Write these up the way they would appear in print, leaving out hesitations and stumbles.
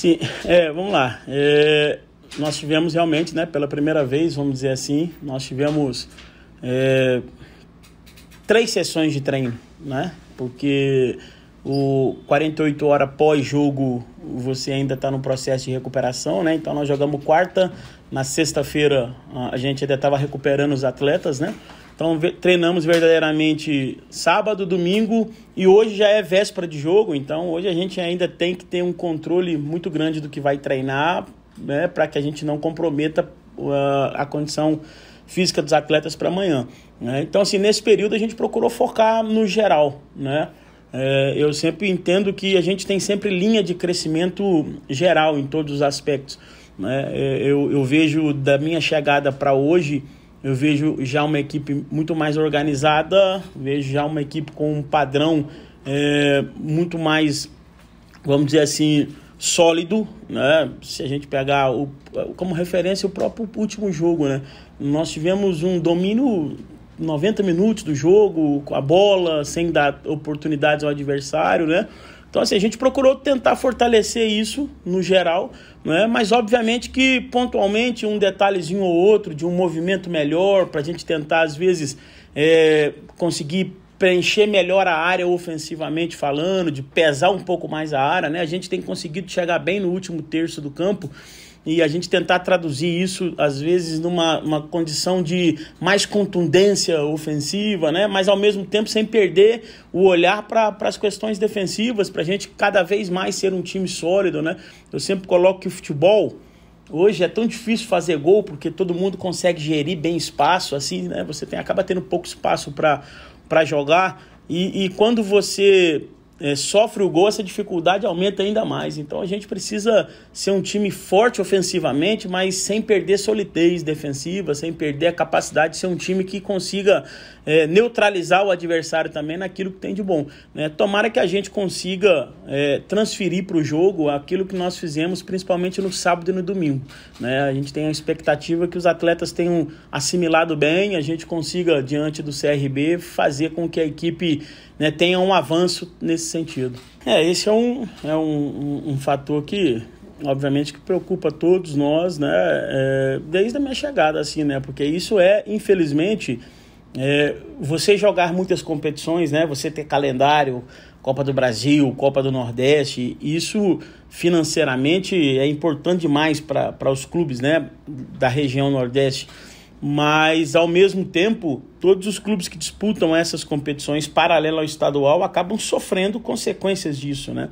Sim, vamos lá. Nós tivemos realmente, né, pela primeira vez, vamos dizer assim, nós tivemos 3 sessões de treino, né? Porque o 48 horas pós-jogo você ainda está no processo de recuperação, né? Então nós jogamos quarta, na sexta-feira a gente ainda estava recuperando os atletas, né? Então treinamos verdadeiramente sábado, domingo e hoje já é véspera de jogo, então hoje a gente ainda tem que ter um controle muito grande do que vai treinar, né? Para que a gente não comprometa a condição física dos atletas para amanhã, né? Então assim, nesse período a gente procurou focar no geral, né? Eu sempre entendo que a gente tem sempre linha de crescimento geral em todos os aspectos, né? Eu vejo da minha chegada para hoje, eu vejo já uma equipe muito mais organizada, vejo já uma equipe com um padrão muito mais, vamos dizer assim, sólido, né? Se a gente pegar como referência o próprio último jogo, né? Nós tivemos um domínio 90 minutos do jogo, com a bola, sem dar oportunidades ao adversário, né? Então, assim, a gente procurou tentar fortalecer isso no geral, né? Mas, obviamente, que pontualmente um detalhezinho ou outro de um movimento melhor, para a gente tentar, às vezes, conseguir preencher melhor a área ofensivamente falando, de pesar um pouco mais a área, né? A gente tem conseguido chegar bem no último terço do campo, e a gente tentar traduzir isso, às vezes, numa condição de mais contundência ofensiva, né? Mas, ao mesmo tempo, sem perder o olhar para as questões defensivas, para a gente cada vez mais ser um time sólido, né? Eu sempre coloco que o futebol hoje é tão difícil fazer gol, porque todo mundo consegue gerir bem espaço, assim, né? Você acaba tendo pouco espaço para jogar, e quando você sofre o gol, essa dificuldade aumenta ainda mais. Então a gente precisa ser um time forte ofensivamente, mas sem perder solidez defensiva, sem perder a capacidade de ser um time que consiga neutralizar o adversário também naquilo que tem de bom, né? Tomara que a gente consiga transferir para o jogo aquilo que nós fizemos principalmente no sábado e no domingo, né? A gente tem a expectativa que os atletas tenham assimilado bem, a gente consiga, diante do CRB, fazer com que a equipe, né, tenha um avanço nesse sentido. Esse é um fator que, obviamente, que preocupa todos nós, né, desde a minha chegada, assim, né, porque isso infelizmente, você jogar muitas competições, né, você ter calendário, Copa do Brasil, Copa do Nordeste, isso financeiramente é importante demais para os clubes, né, da região Nordeste. Mas, ao mesmo tempo, todos os clubes que disputam essas competições paralelas ao estadual acabam sofrendo consequências disso, né?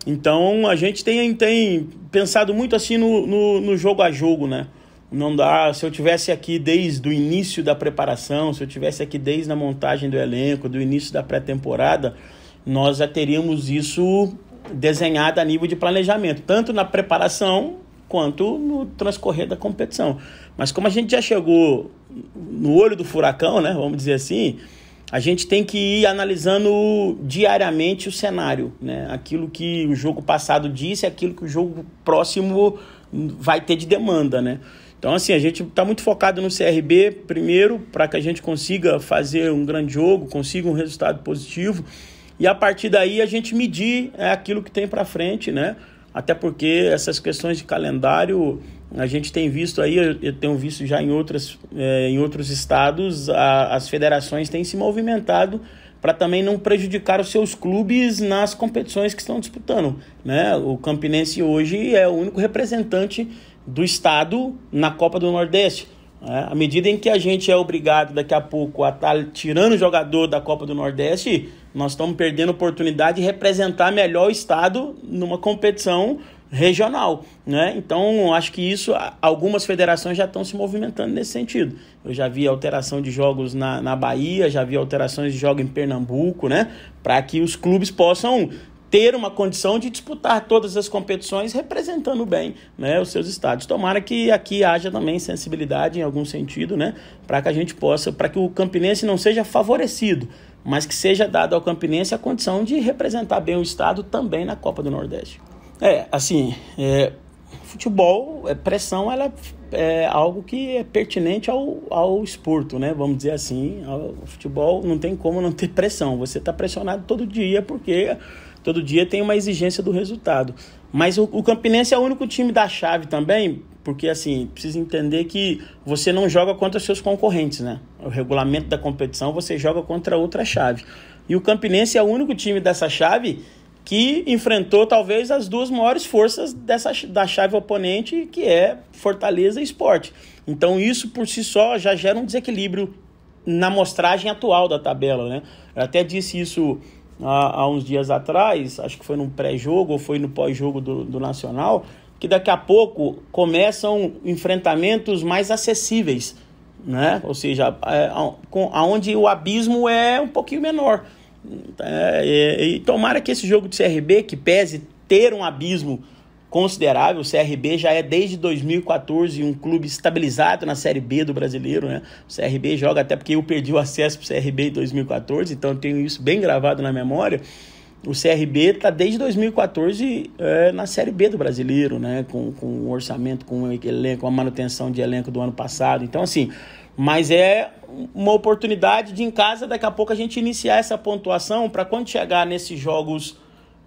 Então, a gente tem pensado muito assim no jogo a jogo, né? Não dá, se eu tivesse aqui desde o início da preparação, se eu tivesse aqui desde a montagem do elenco, do início da pré-temporada, nós já teríamos isso desenhado a nível de planejamento, tanto na preparação quanto no transcorrer da competição. Mas como a gente já chegou no olho do furacão, né, vamos dizer assim, a gente tem que ir analisando diariamente o cenário, né? Aquilo que o jogo passado disse, aquilo que o jogo próximo vai ter de demanda, né? Então, assim, a gente está muito focado no CRB, primeiro, para que a gente consiga fazer um grande jogo, consiga um resultado positivo, e a partir daí a gente medir aquilo que tem para frente, né? Até porque essas questões de calendário, a gente tem visto aí, eu tenho visto já em outros estados, as federações têm se movimentado para também não prejudicar os seus clubes nas competições que estão disputando, né? O Campinense hoje é o único representante do estado na Copa do Nordeste. À medida em que a gente é obrigado daqui a pouco a estar tirando o jogador da Copa do Nordeste, nós estamos perdendo a oportunidade de representar melhor o estado numa competição regional, né? Então, acho que isso, algumas federações já estão se movimentando nesse sentido. Eu já vi alteração de jogos na Bahia, já vi alterações de jogos em Pernambuco, né? Para que os clubes possam ter uma condição de disputar todas as competições representando bem, né, os seus estados. Tomara que aqui haja também sensibilidade em algum sentido, né, para que a gente possa, para que o campinense não seja favorecido, mas que seja dado ao campinense a condição de representar bem o estado também na Copa do Nordeste. Futebol, pressão, ela é algo que é pertinente ao esporto, né? Vamos dizer assim, o futebol não tem como não ter pressão. Você está pressionado todo dia porque todo dia tem uma exigência do resultado. Mas o Campinense é o único time da chave também, porque assim, precisa entender que você não joga contra seus concorrentes, né? O regulamento da competição, você joga contra outra chave. E o Campinense é o único time dessa chave que enfrentou talvez as duas maiores forças da chave oponente, que é Fortaleza e Sport. Então isso por si só já gera um desequilíbrio na amostragem atual da tabela, né? Eu até disse isso há uns dias atrás, acho que foi no pré-jogo ou foi no pós-jogo do Nacional, que daqui a pouco começam enfrentamentos mais acessíveis, né? Ou seja, onde o abismo é um pouquinho menor. E tomara que esse jogo de CRB, que pese ter um abismo considerável, o CRB já é desde 2014 um clube estabilizado na Série B do Brasileiro, né? O CRB joga, até porque eu perdi o acesso para o CRB em 2014, então eu tenho isso bem gravado na memória. O CRB está desde 2014 na Série B do Brasileiro, né? Com o orçamento, com o elenco, com a manutenção de elenco do ano passado. Então, assim, mas é uma oportunidade de, em casa, daqui a pouco a gente iniciar essa pontuação para quando chegar nesses jogos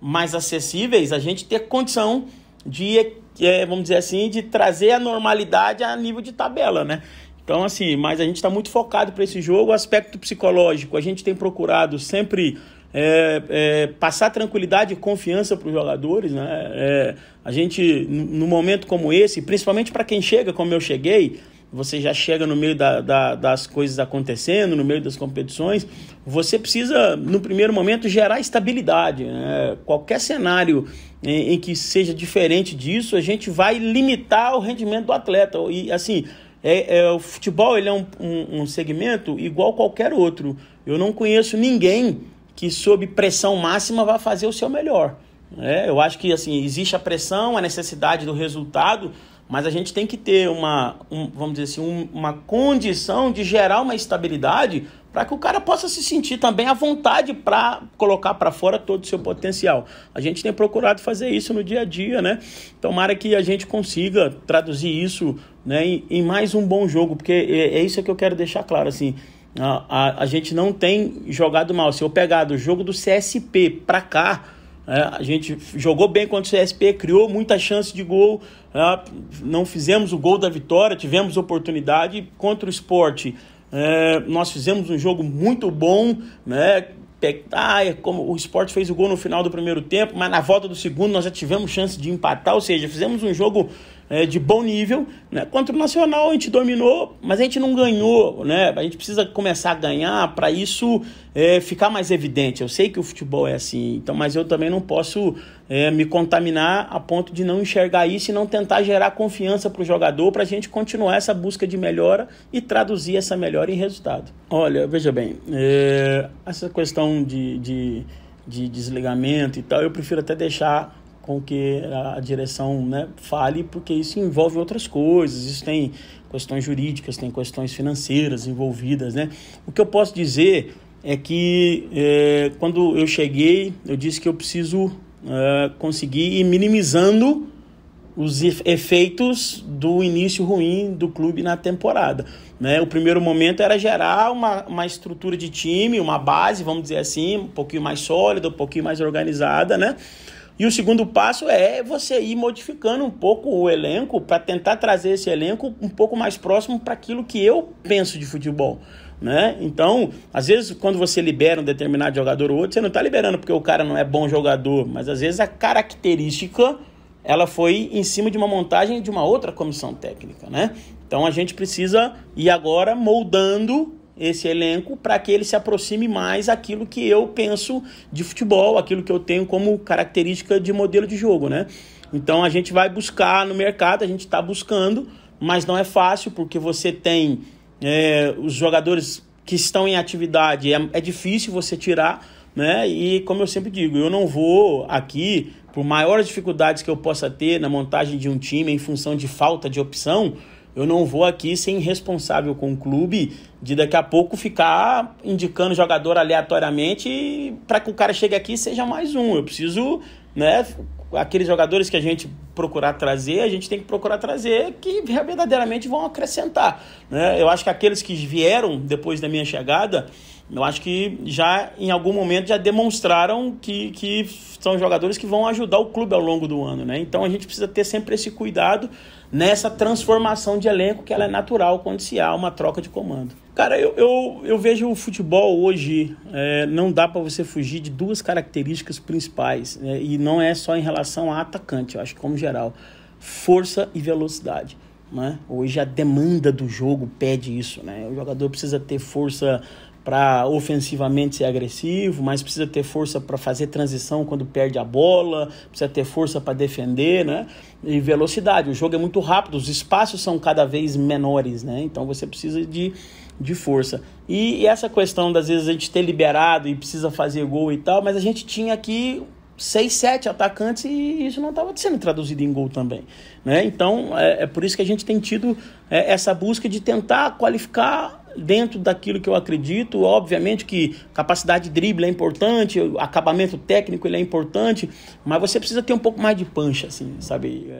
mais acessíveis, a gente ter condição de, vamos dizer assim, de trazer a normalidade a nível de tabela, né? Então, assim, mas a gente está muito focado para esse jogo. O aspecto psicológico, a gente tem procurado sempre passar tranquilidade e confiança para os jogadores, né? A gente, no momento como esse, principalmente para quem chega como eu cheguei, você já chega no meio das coisas acontecendo, no meio das competições, você precisa, no primeiro momento, gerar estabilidade, né? Qualquer cenário em que seja diferente disso, a gente vai limitar o rendimento do atleta. E, assim, o futebol ele é um segmento igual qualquer outro. Eu não conheço ninguém que, sob pressão máxima, vai fazer o seu melhor. Eu acho que assim, existe a pressão, a necessidade do resultado, mas a gente tem que ter vamos dizer assim, uma condição de gerar uma estabilidade para que o cara possa se sentir também à vontade para colocar para fora todo o seu potencial. A gente tem procurado fazer isso no dia a dia, né? Tomara que a gente consiga traduzir isso, né, em mais um bom jogo, porque é isso que eu quero deixar claro, assim, a gente não tem jogado mal. Se eu pegar do jogo do CSP para cá, a gente jogou bem contra o CSP, criou muita chance de gol, não fizemos o gol da vitória, tivemos oportunidade. Contra o Sport, nós fizemos um jogo muito bom, né? Como o Sport fez o gol no final do primeiro tempo, mas na volta do segundo nós já tivemos chance de empatar, ou seja, fizemos um jogo de bom nível, né? Contra o Nacional a gente dominou, mas a gente não ganhou, né? A gente precisa começar a ganhar para isso ficar mais evidente. Eu sei que o futebol é assim, então, mas eu também não posso me contaminar a ponto de não enxergar isso e não tentar gerar confiança para o jogador, para a gente continuar essa busca de melhora e traduzir essa melhora em resultado. Olha, veja bem, essa questão de desligamento e tal, eu prefiro até deixar com que a direção, né, fale, porque isso envolve outras coisas, isso tem questões jurídicas, tem questões financeiras envolvidas, né? O que eu posso dizer é que quando eu cheguei, eu disse que eu preciso conseguir ir minimizando os efeitos do início ruim do clube na temporada, né? O primeiro momento era gerar uma estrutura de time, uma base, vamos dizer assim, um pouquinho mais sólida, um pouquinho mais organizada, né? E o segundo passo é você ir modificando um pouco o elenco para tentar trazer esse elenco um pouco mais próximo para aquilo que eu penso de futebol, né? Então, às vezes, quando você libera um determinado jogador ou outro, você não está liberando porque o cara não é bom jogador, mas às vezes a característica ela foi em cima de uma montagem de uma outra comissão técnica, né? Então a gente precisa ir agora moldando esse elenco para que ele se aproxime mais daquilo que eu penso de futebol, aquilo que eu tenho como característica de modelo de jogo, né? Então a gente vai buscar no mercado, a gente está buscando, mas não é fácil porque você tem os jogadores que estão em atividade, é difícil você tirar, né? E como eu sempre digo, eu não vou aqui, por maiores dificuldades que eu possa ter na montagem de um time em função de falta de opção, eu não vou aqui ser irresponsável com o clube de daqui a pouco ficar indicando jogador aleatoriamente para que o cara chegue aqui e seja mais um. Eu preciso, né, aqueles jogadores que a gente procurar trazer, a gente tem que procurar trazer que verdadeiramente vão acrescentar, né? Eu acho que aqueles que vieram depois da minha chegada, Eu acho que já em algum momento já demonstraram que são jogadores que vão ajudar o clube ao longo do ano, né? Então a gente precisa ter sempre esse cuidado nessa transformação de elenco, que ela é natural quando se há uma troca de comando. Cara, eu vejo o futebol hoje, não dá para você fugir de duas características principais, né? E não é só em relação a atacante, eu acho que como geral, força e velocidade. Né? Hoje a demanda do jogo pede isso, né? O jogador precisa ter força para ofensivamente ser agressivo, mas precisa ter força para fazer transição quando perde a bola, precisa ter força para defender, né? E velocidade. O jogo é muito rápido, os espaços são cada vez menores, né? Então você precisa de força. E essa questão das vezes a gente ter liberado e precisa fazer gol e tal, mas a gente tinha aqui 6, 7 atacantes e isso não estava sendo traduzido em gol também, né? Então é por isso que a gente tem tido essa busca de tentar qualificar dentro daquilo que eu acredito. Obviamente que capacidade de drible é importante, acabamento técnico ele é importante, mas você precisa ter um pouco mais de punch, assim, sabe?